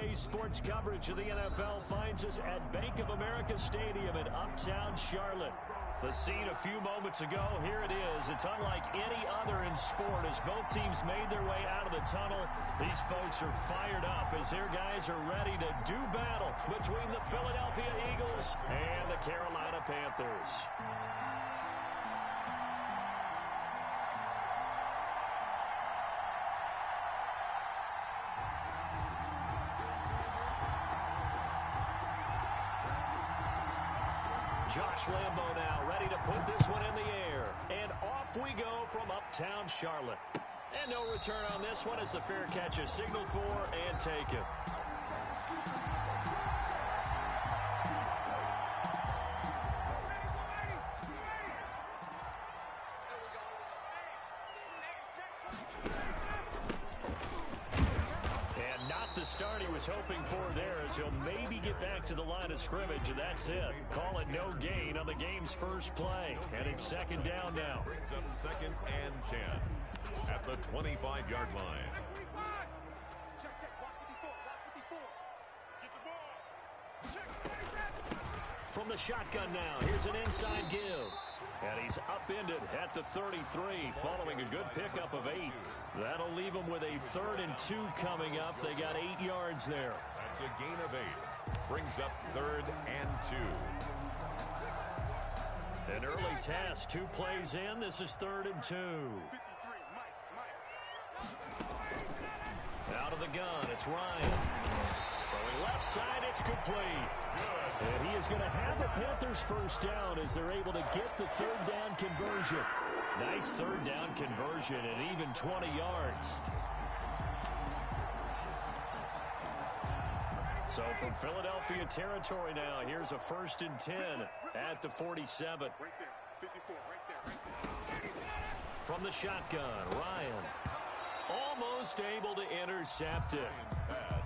Today's sports coverage of the NFL finds us at Bank of America Stadium in Uptown Charlotte. The scene a few moments ago, here it is. It's unlike any other in sport as both teams made their way out of the tunnel. These folks are fired up as their guys are ready to do battle between the Philadelphia Eagles and the Carolina Panthers. Josh Lambo now ready to put this one in the air. And off we go from Uptown Charlotte. And no return on this one as the fair catch is signaled for and taken. Start he was hoping for there as he'll maybe get back to the line of scrimmage, and that's it. Call it no gain on the game's first play, and it's second down now. Brings up 2nd and 10 at the 25-yard line. From the shotgun now, here's an inside give. And he's upended at the 33 following a good pickup of 8. That'll leave them with a 3rd and 2 coming up. They got 8 yards there. That's a gain of 8. Brings up 3rd and 2. An early test. 2 plays in. This is 3rd and 2. Out of the gun. It's Ryan. Throwing left side. It's complete. And he is going to have the Panthers first down as they're able to get the 3rd down conversion. Nice 3rd down conversion and even 20 yards. So from Philadelphia territory now, here's a 1st and 10 at the 47. From the shotgun, Ryan almost able to intercept it.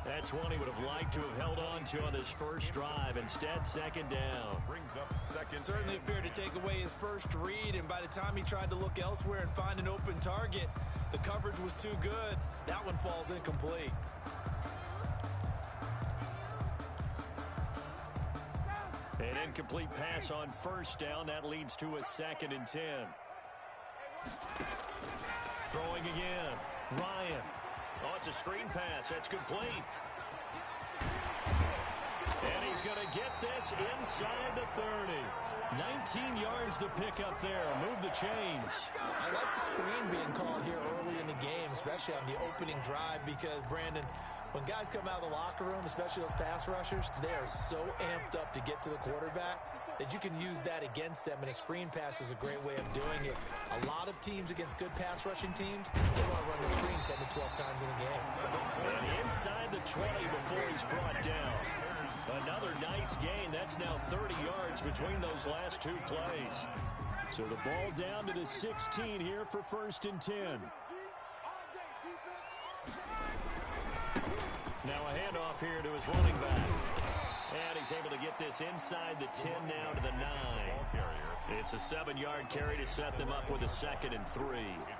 That's one he would have liked to have held on to on his first drive. Instead, 2nd down. Brings up 2nd. Certainly appeared to take away his first read, and by the time he tried to look elsewhere and find an open target, the coverage was too good. That one falls incomplete. An incomplete pass on 1st down. That leads to a 2nd and 10. Throwing again. Ryan. Oh, it's a screen pass. That's complete. And he's going to get this inside the 30. 19 yards to pick up there. Move the chains. I like the screen being called here early in the game, especially on the opening drive, because, Brandon, when guys come out of the locker room, especially those pass rushers, they are so amped up to get to the quarterback that you can use that against them, and a screen pass is a great way of doing it. A lot of teams against good pass rushing teams, they want to run the screen 10 to 12 times in a game. And inside the 20 before he's brought down. Another nice gain. That's now 30 yards between those last 2 plays. So the ball down to the 16 here for 1st and 10. Now a handoff here to his running back. And he's able to get this inside the 10 now to the 9. It's a 7-yard carry to set them up with a 2nd and 3.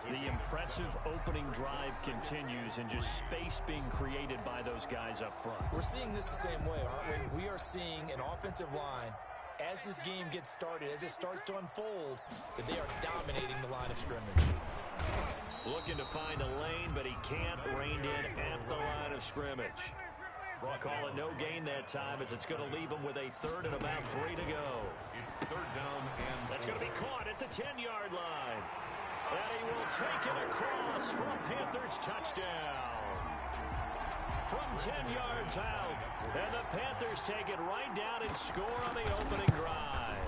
The impressive opening drive continues and just space being created by those guys up front. We're seeing this the same way, aren't we? We are seeing an offensive line, as this game gets started, as it starts to unfold, that they are dominating the line of scrimmage. Looking to find a lane, but he can't rein in at the line of scrimmage. We'll call it no gain that time as it's going to leave him with a 3rd and about 3 to go. It's 3rd down and that's going to be caught at the 10-yard line. And he will take it across for a Panthers touchdown. From 10 yards out. And the Panthers take it right down and score on the opening drive.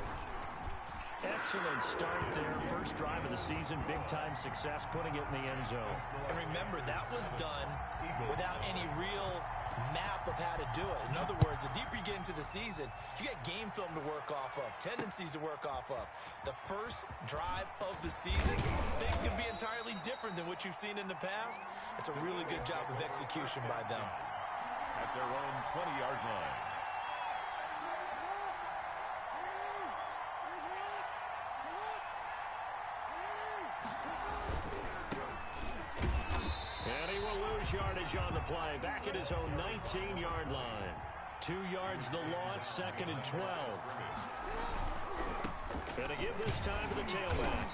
Excellent start there. First drive of the season. Big-time success putting it in the end zone. And remember, that was done without any real map of how to do it. In other words, the deeper you get into the season, you got game film to work off of, tendencies to work off of. The first drive of the season, things can be entirely different than what you've seen in the past. It's a really good job of execution by them. At their own 20-yard line. lose yardage on the play. Back at his own 19-yard line. 2 yards the loss, 2nd and 12. And to give this time to the tailback.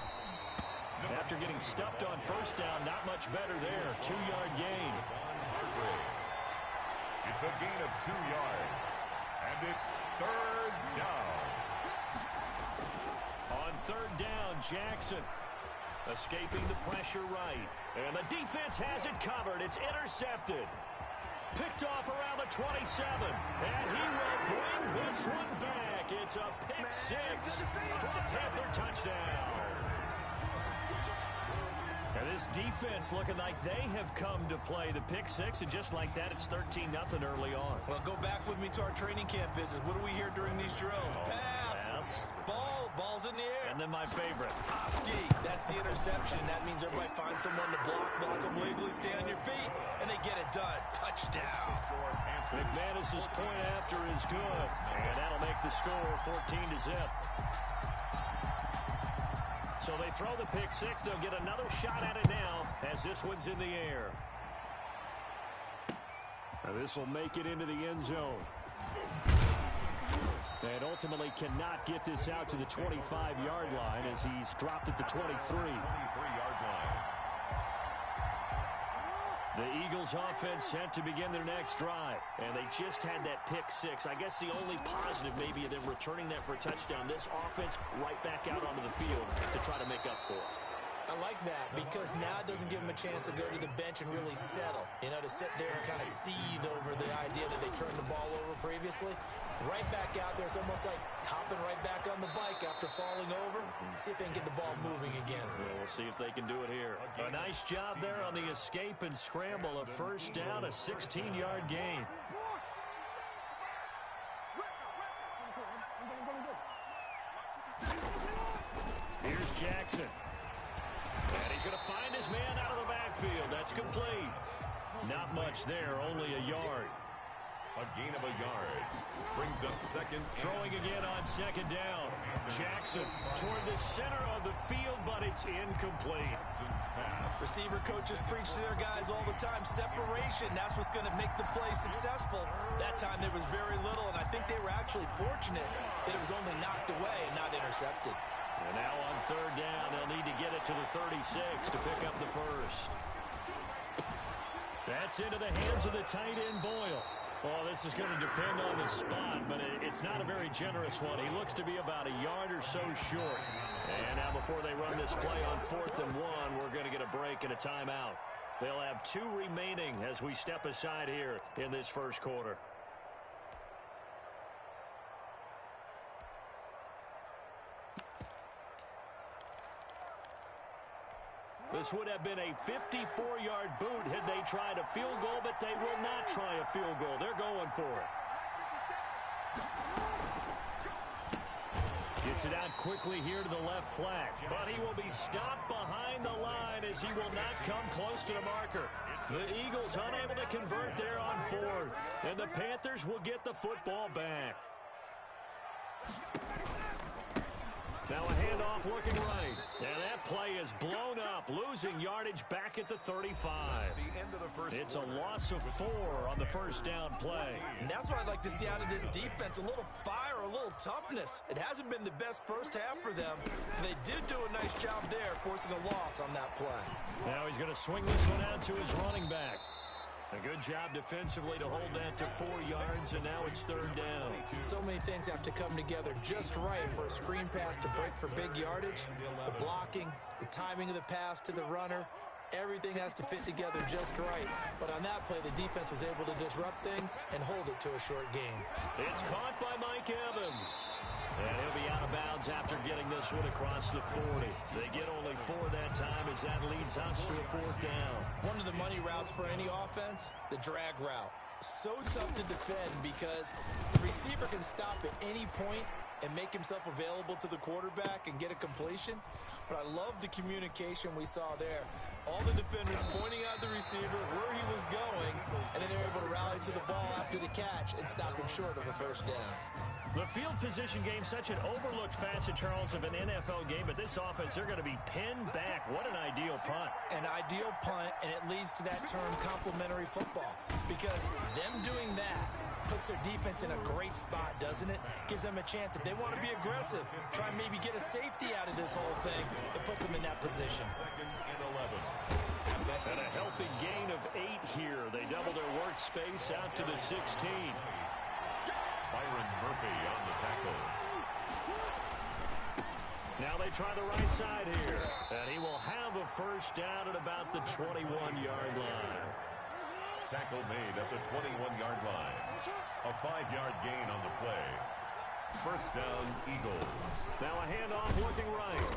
After getting stuffed on first down, not much better there. 2-yard gain. It's a gain of 2 yards. And it's 3rd down. On 3rd down, Jackson escaping the pressure right. And the defense has it covered. It's intercepted. Picked off around the 27. And he will bring this one back. It's a pick 6 for a Panther touchdown. And this defense looking like they have come to play the pick 6. And just like that, it's 13-0 early on. Well, go back with me to our training camp visits. What do we hear during these drills? Pass. Ball's in the air. And then my favorite. Oski. That's the interception. That means everybody finds someone to block them legally, stay on your feet, and they get it done. Touchdown. McManus's point after is good. And that'll make the score 14-0. So they throw the pick 6. They'll get another shot at it now as this one's in the air. Now this will make it into the end zone. And ultimately cannot get this out to the 25-yard line as he's dropped at the 23. 23-yard line. The Eagles offense set to begin their next drive. And they just had that pick 6. I guess the only positive maybe of them returning that for a touchdown. This offense right back out onto the field to try to make up for it. I like that because now it doesn't give them a chance to go to the bench and really settle. You know, to sit there and kind of seethe over the idea that they turned the ball over previously. Right back out there. It's almost like hopping right back on the bike after falling over. See if they can get the ball moving again. Yeah, we'll see if they can do it here. A nice job there on the escape and scramble. A first down, a 16-yard gain. Here's Jackson. And he's going to find his man out of the backfield. That's complete. Not much there, only a yard. A gain of a yard. Brings up 2nd. Throwing again on 2nd down. Jackson toward the center of the field, but it's incomplete. Receiver coaches preach to their guys all the time. Separation, that's what's going to make the play successful. That time there was very little, and I think they were actually fortunate that it was only knocked away and not intercepted. And now on 3rd down, they'll need to get it to the 36 to pick up the first. That's into the hands of the tight end, Boyle. Oh, this is going to depend on the spot, but it's not a very generous one. He looks to be about a yard or so short. And now before they run this play on 4th and 1, we're going to get a break and a timeout. They'll have 2 remaining as we step aside here in this first quarter. This would have been a 54-yard boot had they tried a field goal, but they will not try a field goal. They're going for it. Gets it out quickly here to the left flank, but he will be stopped behind the line as he will not come close to the marker. The Eagles unable to convert there on 4th, and the Panthers will get the football back. Now a handoff looking right. And that play is blown up, losing yardage back at the 35. It's a loss of 4 on the first down play. And that's what I'd like to see out of this defense. A little fire, a little toughness. It hasn't been the best first half for them. They did do a nice job there, forcing a loss on that play. Now he's going to swing this one out to his running back. A good job defensively to hold that to 4 yards, and now it's 3rd down. So many things have to come together just right for a screen pass to break for big yardage. The blocking, the timing of the pass to the runner, everything has to fit together just right. But on that play, the defense was able to disrupt things and hold it to a short game. It's caught by Mike Evans. And he'll be out of bounds after getting this one across the 40. They get only 4 that time as that leads us to a 4th down. One of the money routes for any offense, the drag route. So tough to defend because the receiver can stop at any point and make himself available to the quarterback and get a completion. But I love the communication we saw there. All the defenders pointing out the receiver where he was going, and then they're able to rally to the ball after the catch and stop him short of a first down. The field position game, such an overlooked facet, Charles, of an NFL game, but this offense, they're going to be pinned back. What an ideal punt. An ideal punt, and it leads to that term complementary football, because them doing that puts their defense in a great spot, doesn't it? Gives them a chance. If they want to be aggressive, try and maybe get a safety out of this whole thing, it puts them in that position. And a healthy gain of 8 here. They double their workspace out to the 16. Byron Murphy on the tackle. Now they try the right side here. And he will have a first down at about the 21-yard line. Tackle made at the 21-yard line. A 5-yard gain on the play. First down, Eagles. Now a handoff looking right.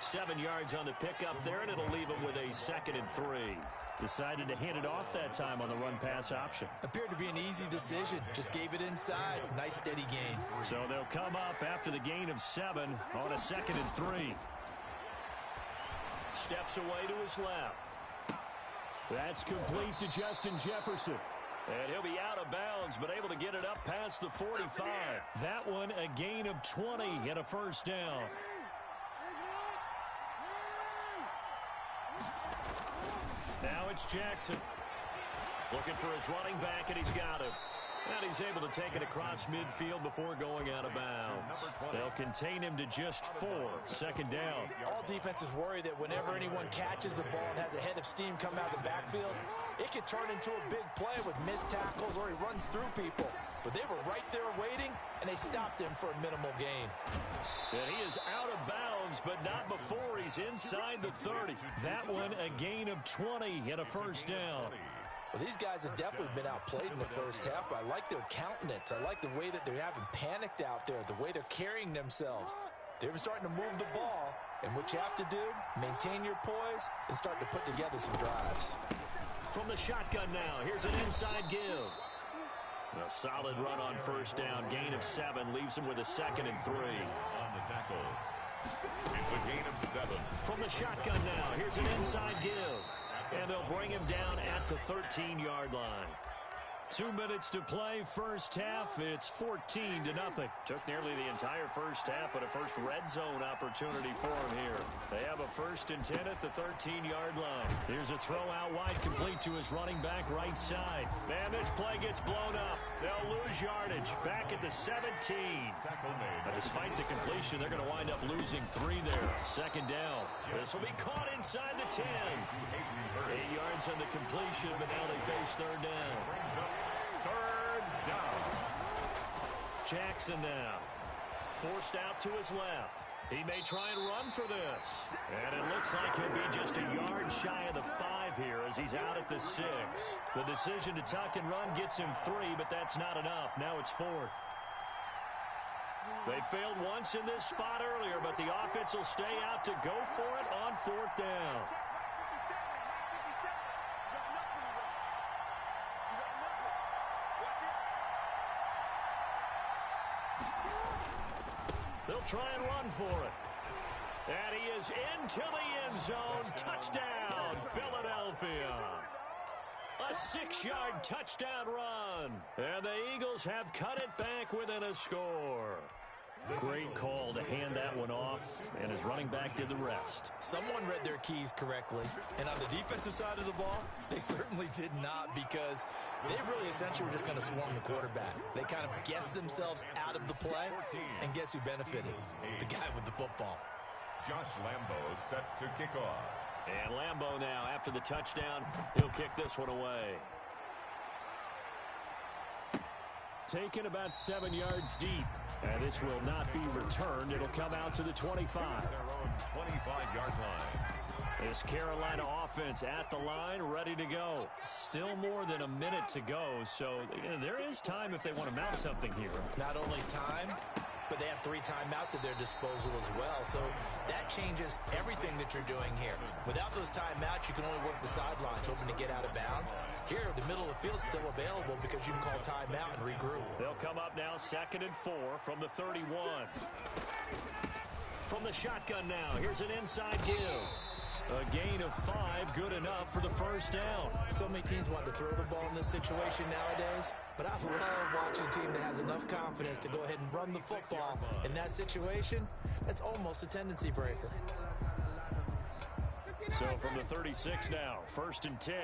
7 yards on the pickup there, and it'll leave him with a 2nd and 3. Decided to hand it off that time on the run-pass option. Appeared to be an easy decision. Just gave it inside. Nice, steady gain. So they'll come up after the gain of 7 on a 2nd and 3. Steps away to his left. That's complete to Justin Jefferson. And he'll be out of bounds, but able to get it up past the 45. That one a gain of 20 and a first down. Now it's Jackson. Looking for his running back, and he's got him. And he's able to take it across midfield before going out of bounds. They'll contain him to just 4. 2nd down. All defenses worry that whenever anyone catches the ball and has a head of steam come out of the backfield, it could turn into a big play with missed tackles or he runs through people. But they were right there waiting, and they stopped him for a minimal gain. And he is out of bounds, but not before he's inside the 30. That one a gain of 20 and a first down. Well, these guys have definitely been outplayed in the first half. I like their countenance. I like the way that they're having panicked out there, the way they're carrying themselves. They're starting to move the ball, and what you have to do, maintain your poise and start to put together some drives. From the shotgun now, here's an inside give. A solid run on first down. Gain of 7 leaves him with a 2nd and 3. On the tackle. It's a gain of 7. From the shotgun now, here's an inside give. And they'll bring him down at the 13-yard line. 2 minutes to play, first half. It's 14-0. Took nearly the entire first half, but a first red zone opportunity for him here. They have a 1st and 10 at the 13-yard line. Here's a throw out wide, complete to his running back right side. Man, this play gets blown up. They'll lose yardage. Back at the 17. But despite the completion, they're going to wind up losing 3 there. 2nd down. This will be caught inside the 10. 8 yards on the completion, but now they face 3rd down. Third down. Jackson now. Forced out to his left. He may try and run for this. And it looks like he'll be just a yard shy of the 5 here as he's out at the 6. The decision to tuck and run gets him 3, but that's not enough. Now it's 4th. They failed once in this spot earlier, but the offense will stay out to go for it on 4th down. They'll try and run for it. And he is into the end zone. Touchdown, Philadelphia. A 6-yard touchdown run. And the Eagles have cut it back within a score. Great call to hand that one off, and his running back did the rest. Someone read their keys correctly, and on the defensive side of the ball, they certainly did not, because they really essentially were just going to swarm the quarterback. They kind of guessed themselves out of the play, and guess who benefited? The guy with the football. Josh Lambo set to kick off. And Lambo now, after the touchdown, he'll kick this one away. Taken about 7 yards deep. And this will not be returned. It'll come out to the 25. Their own 25-yard line. This Carolina offense at the line, ready to go. Still more than a minute to go, so there is time if they want to mount something here. Not only time, but they have 3 timeouts at their disposal as well. So that changes everything that you're doing here. Without those timeouts, you can only work the sidelines, hoping to get out of bounds. Here, the middle of the field is still available because you can call timeout and regroup. They'll come up now 2nd and 4 from the 31. From the shotgun now, here's an inside give. A gain of 5, good enough for the first down. So many teams want to throw the ball in this situation nowadays, but I love watching a team that has enough confidence to go ahead and run the football. In that situation, that's almost a tendency breaker. So from the 36 now, 1st and 10.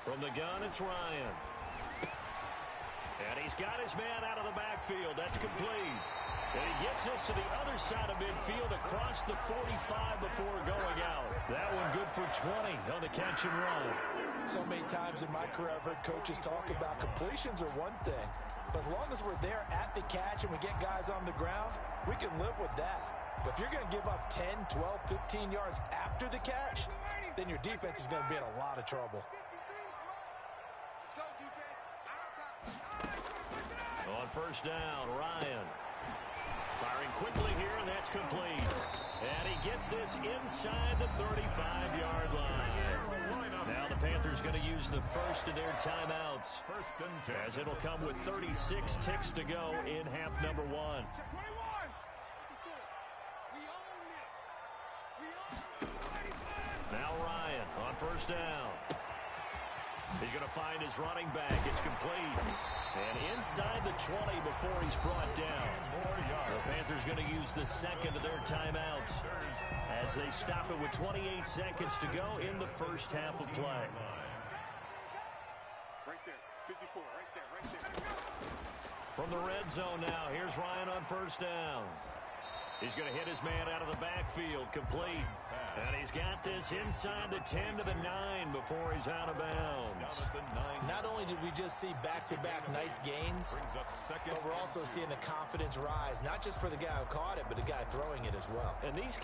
From the gun, it's Ryan. And he's got his man out of the backfield. That's complete. And he gets this to the other side of midfield across the 45 before going out. That one good for 20 on the catch and run. So many times in my career, I've heard coaches talk about completions are one thing. But as long as we're there at the catch and we get guys on the ground, we can live with that. But if you're going to give up 10, 12, 15 yards after the catch, then your defense is going to be in a lot of trouble. On first down, Ryan. Firing quickly here, and that's complete. And he gets this inside the 35-yard line. Now the Panthers going to use the first of their timeouts, as it'll come with 36 ticks to go in half number 1. Now Ryan on first down. He's going to find his running back. It's complete. And inside the 20 before he's brought down. The Panthers going to use the second of their timeouts as they stop it with 28 seconds to go in the first half of play. Right there, 54, right there. From the red zone now, here's Ryan on first down. He's going to hit his man out of the backfield, complete. And he's got this inside the 10 to the 9 before he's out of bounds. Not only did we just see back-to-back nice gains, but we're also seeing the confidence rise, not just for the guy who caught it, but the guy throwing it as well. And these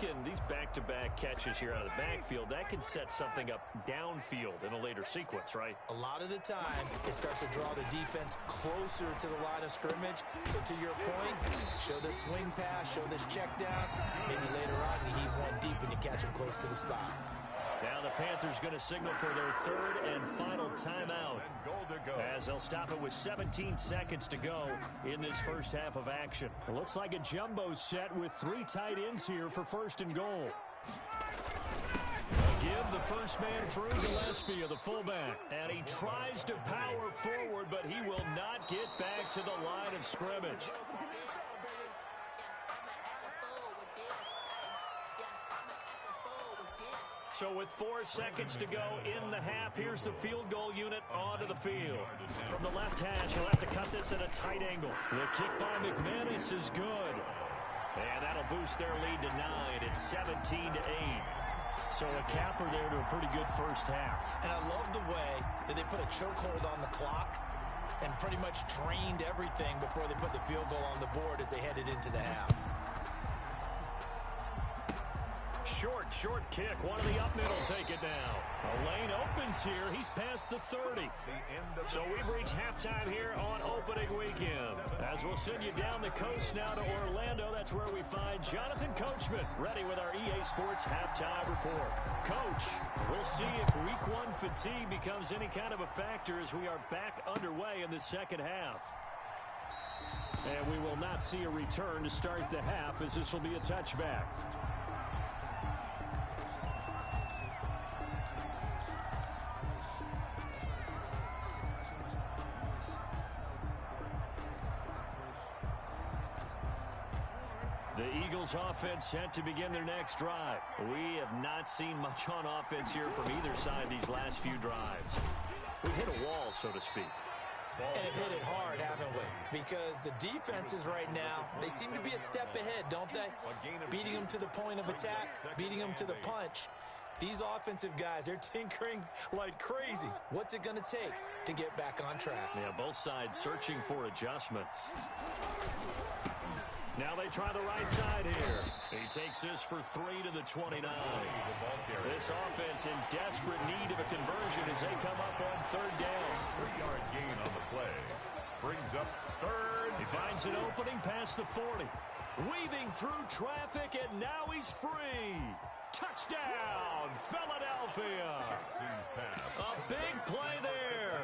back-to-back catches here out of the backfield, that can set something up downfield in a later sequence, right? A lot of the time, it starts to draw the defense closer to the line of scrimmage. So to your point, show this swing pass, show this check down. Maybe later on, you heave one deep and you catch him close to the spot. Now the Panthers going to signal for their third and final timeout, as they'll stop it with 17 seconds to go in this first half of action. It looks like a jumbo set with 3 tight ends here for first and goal. A give the first man through Gillespie, the fullback. And he tries to power forward, but he will not get back to the line of scrimmage. So with 4 seconds to go in the half, here's the field goal unit onto the field. From the left hash, he'll have to cut this at a tight angle. The kick by McManus is good. And that'll boost their lead to 9. It's 17-8. So a capper there to a pretty good first half. And I love the way that they put a chokehold on the clock and pretty much drained everything before they put the field goal on the board as they headed into the half. Short kick. One of the up middle take it down. A lane opens here. He's past the 30. So we've reached halftime here on opening weekend. As we'll send you down the coast now to Orlando, that's where we find Jonathan Coachman ready with our EA Sports halftime report. Coach, we'll see if week 1 fatigue becomes any kind of a factor as we are back underway in the second half. And we will not see a return to start the half, as this will be a touchback. The Eagles offense set to begin their next drive. We have not seen much on offense here from either side these last few drives. We've hit a wall, so to speak. And have hit it hard, haven't we? Because the defenses right now, they seem to be a step ahead, don't they? Beating them to the point of attack, beating them to the punch. These offensive guys, they're tinkering like crazy. What's it going to take to get back on track? Yeah, both sides searching for adjustments. Now they try the right side here. He takes this for 3 to the 29. This offense in desperate need of a conversion as they come up on third down. 3-yard gain on the play. Brings up third. He finds an opening past the 40. Weaving through traffic, and now he's free. Touchdown, Philadelphia. Jackson's pass. A big play there.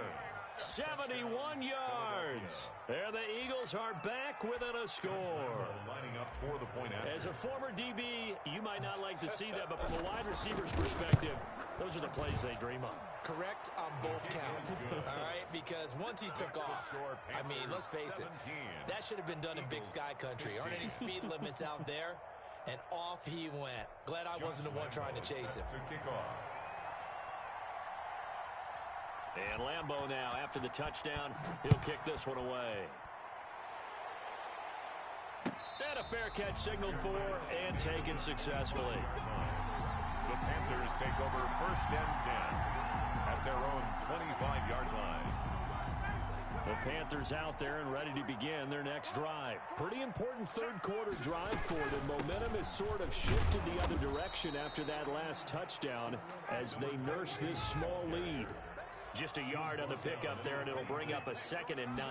71 yards. There the Eagles are back within a score. Lining up for the point after. As a former DB, you might not like to see that, but from a wide receiver's perspective, those are the plays they dream of. Correct on both counts, all right? Because once he took off, I mean, let's face it, that should have been done in Big Sky Country. Aren't any speed limits out there? And off he went. Glad I wasn't the one trying to chase him. And Lambeau now, after the touchdown, he'll kick this one away. And a fair catch signaled for and taken successfully. The Panthers take over 1st and 10 at their own 25-yard line. The Panthers out there and ready to begin their next drive. Pretty important third quarter drive for them. Momentum has sort of shifted the other direction after that last touchdown as they nurse this small lead. Just a yard on the pickup there, and it'll bring up a 2nd and 9.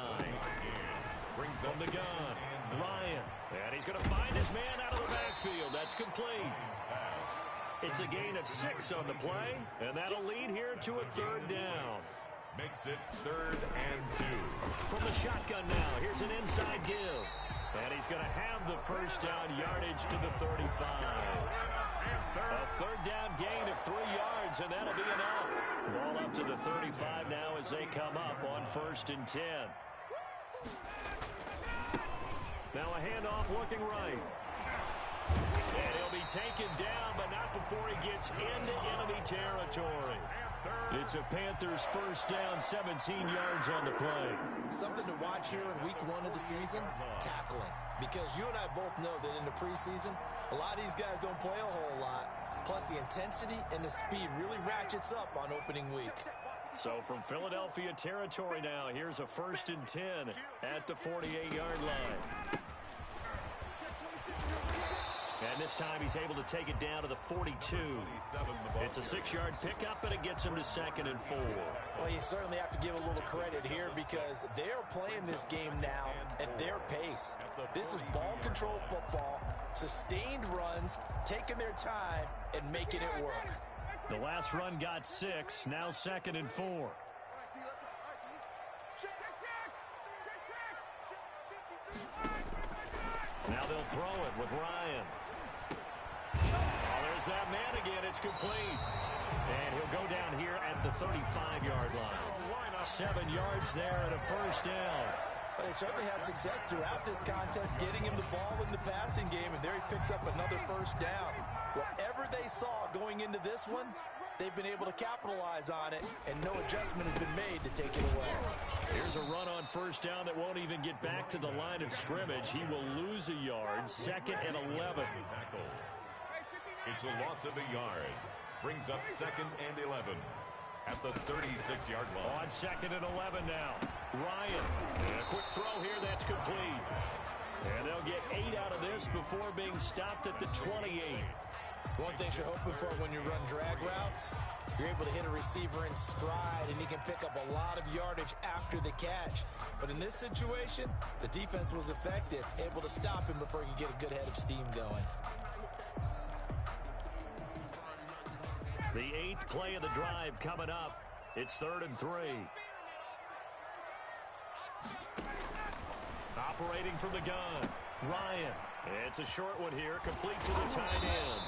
From the gun, Ryan. And he's going to find his man out of the backfield. That's complete. It's a gain of 6 on the play, and that'll lead here to a 3rd down. Makes it 3rd and 2. From the shotgun now, here's an inside give. And he's going to have the first down yardage to the 35. A 3rd down gain of 3 yards, and that'll be enough. Ball up to the 35 now as they come up on 1st and 10. Now a handoff looking right. And he'll be taken down, but not before he gets into enemy territory. It's a Panthers first down, 17 yards on the play. Something to watch here in week 1 of the season, tackling. Because you and I both know that in the preseason, a lot of these guys don't play a whole lot. Plus the intensity and the speed really ratchets up on opening week. So from Philadelphia territory now, here's a 1st and 10 at the 48-yard line. And this time he's able to take it down to the 42. It's a 6-yard pickup, and it gets him to 2nd and 4. Well, you certainly have to give a little credit here because they're playing this game now at their pace. This is ball control football, sustained runs, taking their time, and making it work. The last run got 6, now 2nd and 4. Now they'll throw it with Ryan. Oh, there's that man again. It's complete. And he'll go down here at the 35-yard line. 7 yards there and a first down. Well, they certainly had success throughout this contest, getting him the ball in the passing game, and there he picks up another first down. Whatever they saw going into this one, they've been able to capitalize on it, and no adjustment has been made to take it away. Here's a run on first down that won't even get back to the line of scrimmage. He will lose a yard, 2nd and 11. It's a loss of a yard. Brings up 2nd and 11 at the 36-yard line. On 2nd and 11 now. Ryan. And a quick throw here. That's complete. And they'll get 8 out of this before being stopped at the 28. One thing you're hoping for when you run drag routes, you're able to hit a receiver in stride, and he can pick up a lot of yardage after the catch. But in this situation, the defense was effective, able to stop him before he could get a good head of steam going. The 8th play of the drive coming up. It's 3rd and 3. Operating from the gun, Ryan. It's a short one here, complete to the tight end.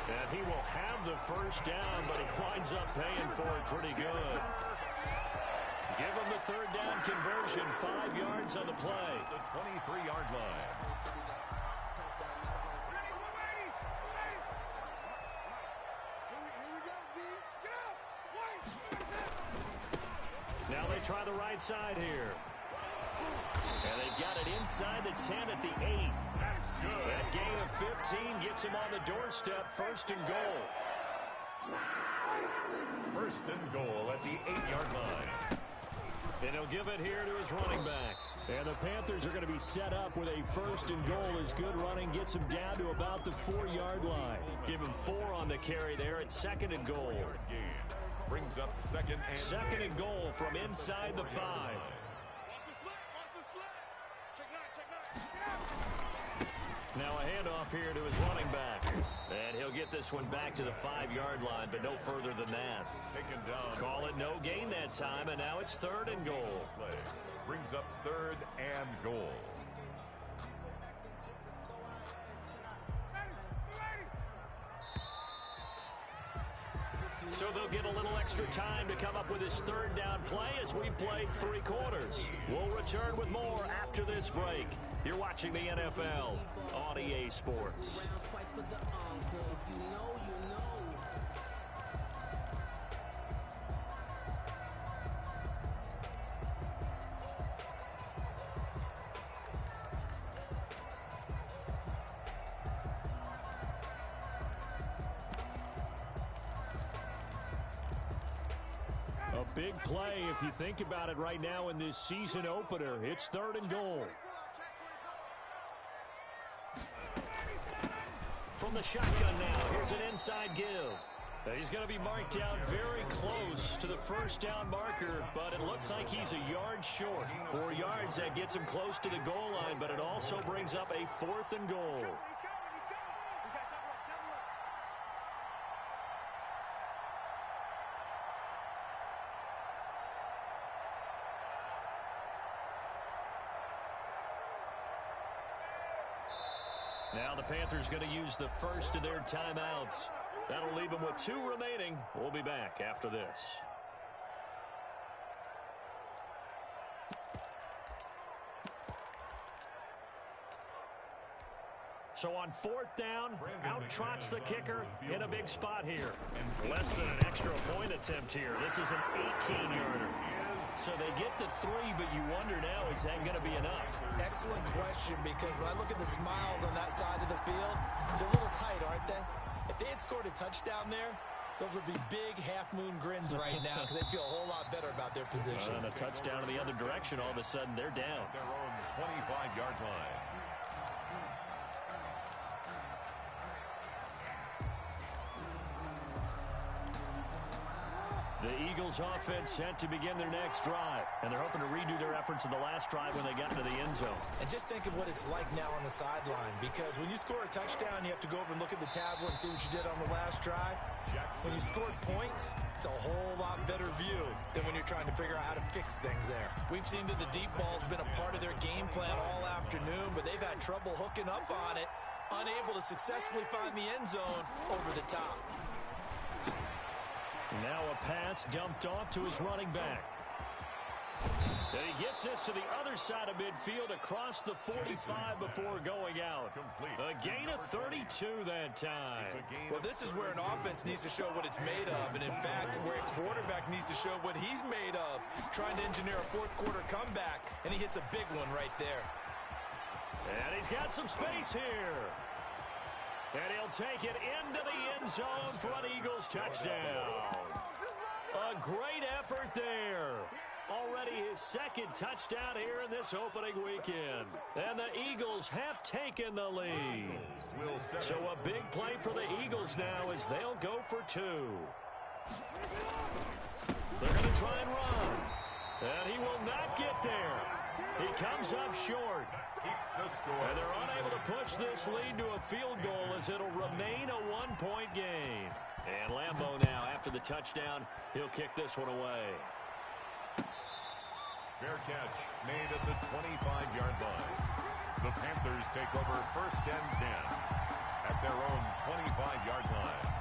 And he will have the first down, but he winds up paying for it pretty good. Give him the 3rd down conversion, 5 yards on the play. The 23-yard line. Now they try the right side here. And they've got it inside the 10 at the 8. That gain of 15 gets him on the doorstep, 1st and goal. 1st and goal at the 8-yard line. And he'll give it here to his running back. And the Panthers are going to be set up with a 1st and goal as good running gets him down to about the 4-yard line. Give him 4 on the carry there at 2nd and goal. Brings up 2nd and goal from inside the 5. Now a handoff here to his running back. And he'll get get this one back to the 5-yard line, but no further than that. Taken down. Call it no gain that time, and now it's 3rd and goal. Play brings up 3rd and goal. So they'll get a little extra time to come up with his 3rd down play as we've played 3 quarters. We'll return with more after this break. You're watching the NFL on EA Sports. A big play if you think about it right now in this season opener. It's 3rd and goal. From the shotgun now, here's an inside give. He's going to be marked down very close to the 1st down marker, but it looks like he's a yard short. 4 yards, that gets him close to the goal line, but it also brings up a 4th and goal. Now the Panthers going to use the first of their timeouts. That'll leave them with 2 remaining. We'll be back after this. So on 4th down, out trots the kicker in a big spot here. Less than an extra point attempt here. This is an 18-yarder. So they get the 3, but you wonder now, is that going to be enough? Excellent question, because when I look at the smiles on that side of the field, they're a little tight, aren't they? If they had scored a touchdown there, those would be big half-moon grins right now because they feel a whole lot better about their position. And a touchdown in the other direction, all of a sudden, they're down. Their own 25-yard line. The Eagles offense set to begin their next drive, and they're hoping to redo their efforts in the last drive when they got into the end zone. And just think of what it's like now on the sideline, because when you score a touchdown, you have to go over and look at the tablet and see what you did on the last drive. When you scored points, it's a whole lot better view than when you're trying to figure out how to fix things there. We've seen that the deep ball's been a part of their game plan all afternoon, but they've had trouble hooking up on it, unable to successfully find the end zone over the top. Now a pass dumped off to his running back. And he gets this to the other side of midfield across the 45 before going out. A gain of 32 that time. Well, this is where an offense needs to show what it's made of. And in fact, where a quarterback needs to show what he's made of. Trying to engineer a 4th quarter comeback. And he hits a big one right there. And he's got some space here. And he'll take it into the end zone for an Eagles touchdown. A great effort there. Already his 2nd touchdown here in this opening weekend. And the Eagles have taken the lead. So a big play for the Eagles now as they'll go for 2. They're going to try and run. And he will not get there. He comes up short. And they're unable to push this lead to a field goal as it'll remain a 1-point game. And Lambeau now, after the touchdown, he'll kick this one away. Fair catch made at the 25-yard line. The Panthers take over 1st and 10 at their own 25-yard line.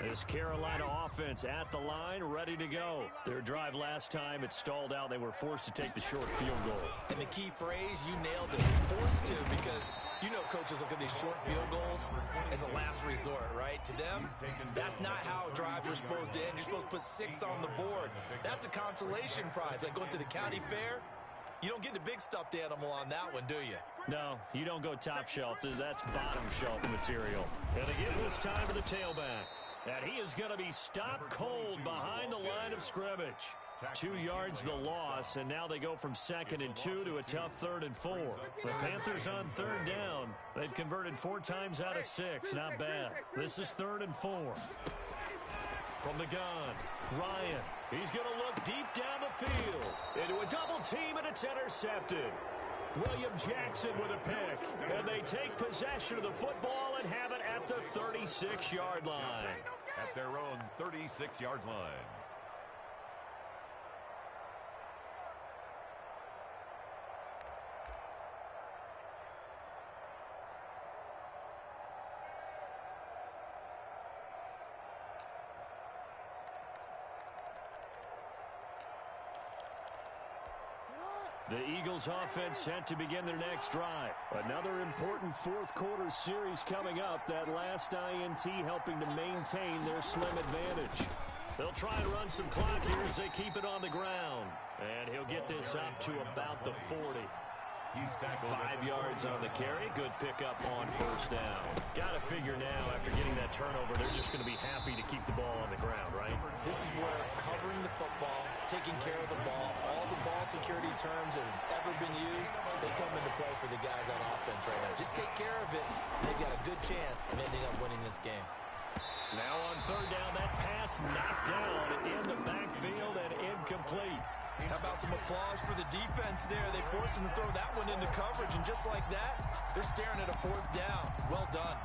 This Carolina offense at the line, ready to go. Their drive last time, it stalled out. They were forced to take the short field goal. And the key phrase, you nailed it, forced to, because you know coaches look at these short field goals as a last resort, right? To them, that's not how drives are supposed to end. You're supposed to put 6 on the board. That's a consolation prize, like going to the county fair. You don't get the big stuffed animal on that one, do you? No, you don't go top shelf. That's bottom shelf material. And again, this time to the tailback. And he is going to be stopped cold behind the line of scrimmage. 2 yards the loss, and now they go from 2nd and 2 to a tough 3rd and 4. The Panthers on 3rd down. They've converted 4 times out of 6. Not bad. This is 3rd and 4. From the gun, Ryan. He's going to look deep down the field. Into a double team, and it's intercepted. William Jackson with a pick. And they take possession of the football and have it at the 36-yard line. At their own 36-yard line. The Eagles offense set to begin their next drive. Another important fourth quarter series coming up. That last INT helping to maintain their slim advantage. They'll try and run some clock here as they keep it on the ground. And he'll get this up to about the 40. He's tackled 5 yards on the carry. Good pickup on first down. Got to figure now, after getting that turnover, they're just going to be happy to keep the ball on the ground, right? This is where covering the football, taking care of the ball, all the ball security terms that have ever been used, they come into play for the guys on offense right now. Just take care of it, and they've got a good chance of ending up winning this game. Now on third down, that pass knocked down in the backfield and incomplete. How about some applause for the defense there? They forced him to throw that one into coverage, and just like that, they're staring at a fourth down. Well done.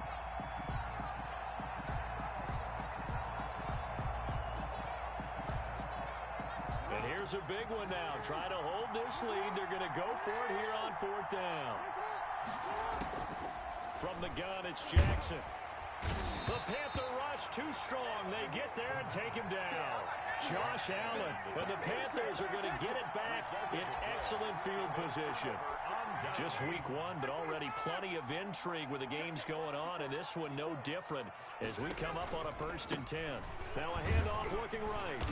And here's a big one now. Try to hold this lead. They're going to go for it here on fourth down. From the gun, it's Jackson. The Panther rush too strong. They get there and take him down. Josh Allen. And the Panthers are going to get it back in excellent field position. Just week one, but already plenty of intrigue with the games going on, and this one no different as we come up on a 1st and 10. Now a handoff looking right.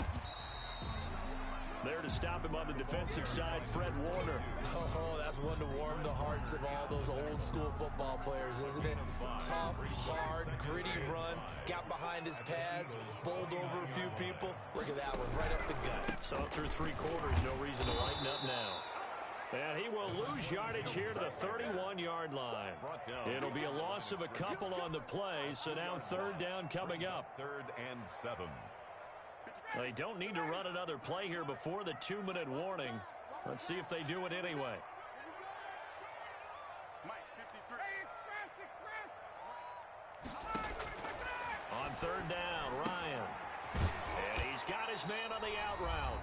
There to stop him on the defensive side, Fred Warner. Oh, that's one to warm the hearts of all those old school football players, isn't it? Tough, hard, gritty run, got behind his pads, bowled over a few people. Look at that one, right up the gut. So through 3 quarters, no reason to lighten up now. And he will lose yardage here to the 31-yard line. It'll be a loss of a couple on the play, so now third down coming up. 3rd and 7. They don't need to run another play here before the 2-minute warning. Let's see if they do it anyway. On third down, Ryan. And he's got his man on the out route.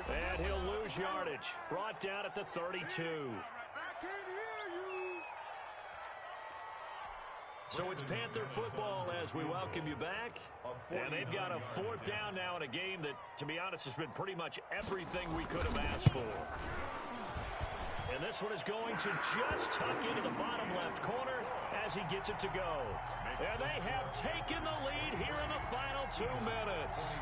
And he'll lose yardage. Brought down at the 32. So it's Panther football as we welcome you back. And they've got a 4th down now in a game that, to be honest, has been pretty much everything we could have asked for. And this one is going to just tuck into the bottom left corner as he gets it to go. And they have taken the lead here in the final 2 minutes.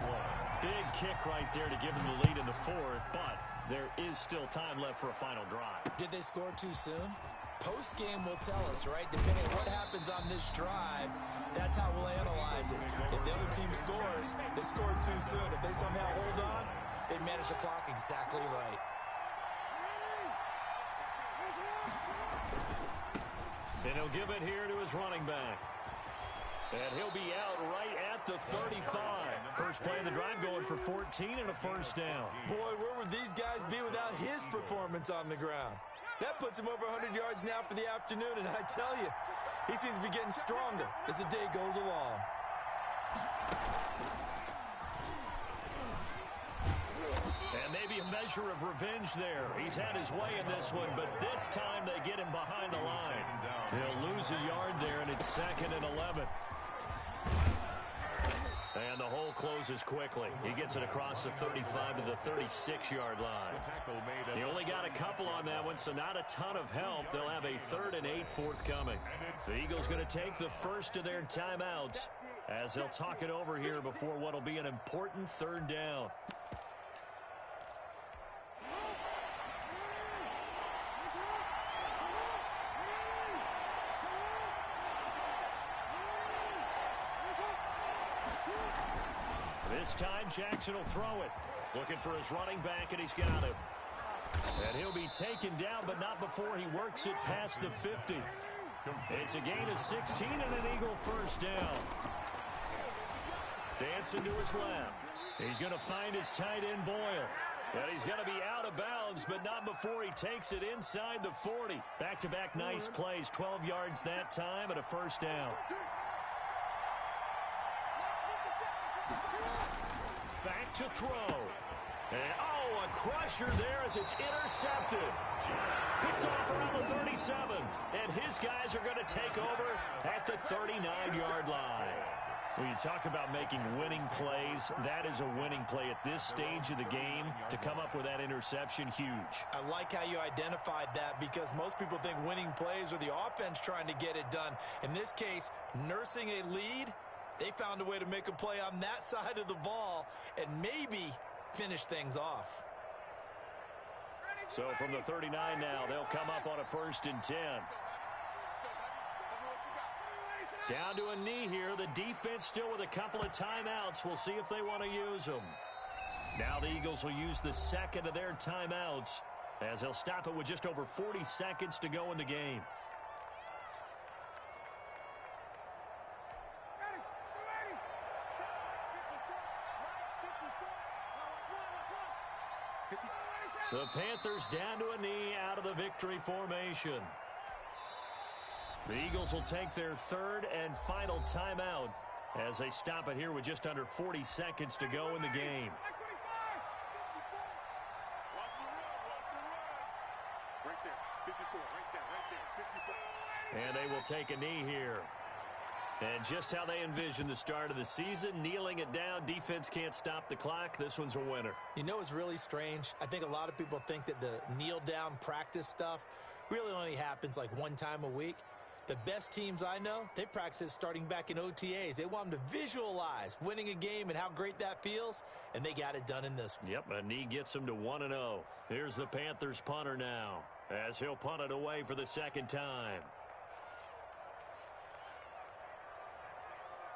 Big kick right there to give them the lead in the 4th, but there is still time left for a final drive. Did they score too soon? Post-game will tell us, right? Depending on what happens on this drive, that's how we'll analyze it. If the other team scores, they scored too soon. If they somehow hold on, they manage the clock exactly right. And he'll give it here to his running back. And he'll be out right at the 35. First play of the drive going for 14 and a 1st down. Boy, where would these guys be without his performance on the ground? That puts him over 100 yards now for the afternoon, and I tell you, he seems to be getting stronger as the day goes along. And maybe a measure of revenge there. He's had his way in this one, but this time they get him behind the line. He'll lose a yard there, and it's 2nd and 11. And the hole closes quickly. He gets it across the 35 to the 36-yard line. He only got a couple on that one, so not a ton of help. They'll have a 3rd and 8 forthcoming. The Eagles going to take the first of their timeouts as they'll talk it over here before what will be an important 3rd down. This time, Jackson will throw it. Looking for his running back, and he's got him. And he'll be taken down, but not before he works it past the 50. It's a gain of 16 and an Eagle 1st down. Dancing to his left. He's going to find his tight end Boyle. And he's going to be out of bounds, but not before he takes it inside the 40. Back-to-back nice plays, 12 yards that time and a first down. Back to throw. And, a crusher there as it's intercepted. Picked off around the 37. And his guys are going to take over at the 39-yard line. When you talk about making winning plays, that is a winning play at this stage of the game. To come up with that interception, huge. I like how you identified that because most people think winning plays are the offense trying to get it done. In this case, nursing a lead, they found a way to make a play on that side of the ball and maybe finish things off. So from the 39 now, they'll come up on a 1st and 10. Down to a knee here. The defense still with a couple of timeouts. We'll see if they want to use them. Now the Eagles will use the second of their timeouts as they'll stop it with just over 40 seconds to go in the game. The Panthers down to a knee out of the victory formation. The Eagles will take their 3rd and final timeout as they stop it here with just under 40 seconds to go in the game. Right there, 54, right there, 54. And they will take a knee here. And just how they envisioned the start of the season, kneeling it down, defense can't stop the clock. This one's a winner. You know what's really strange? I think a lot of people think that the kneel-down practice stuff really only happens like one time a week. The best teams I know, they practice it starting back in OTAs. They want them to visualize winning a game and how great that feels, and they got it done in this one. Yep, a knee gets them to 1-0. Here's the Panthers punter now as he'll punt it away for the 2nd time.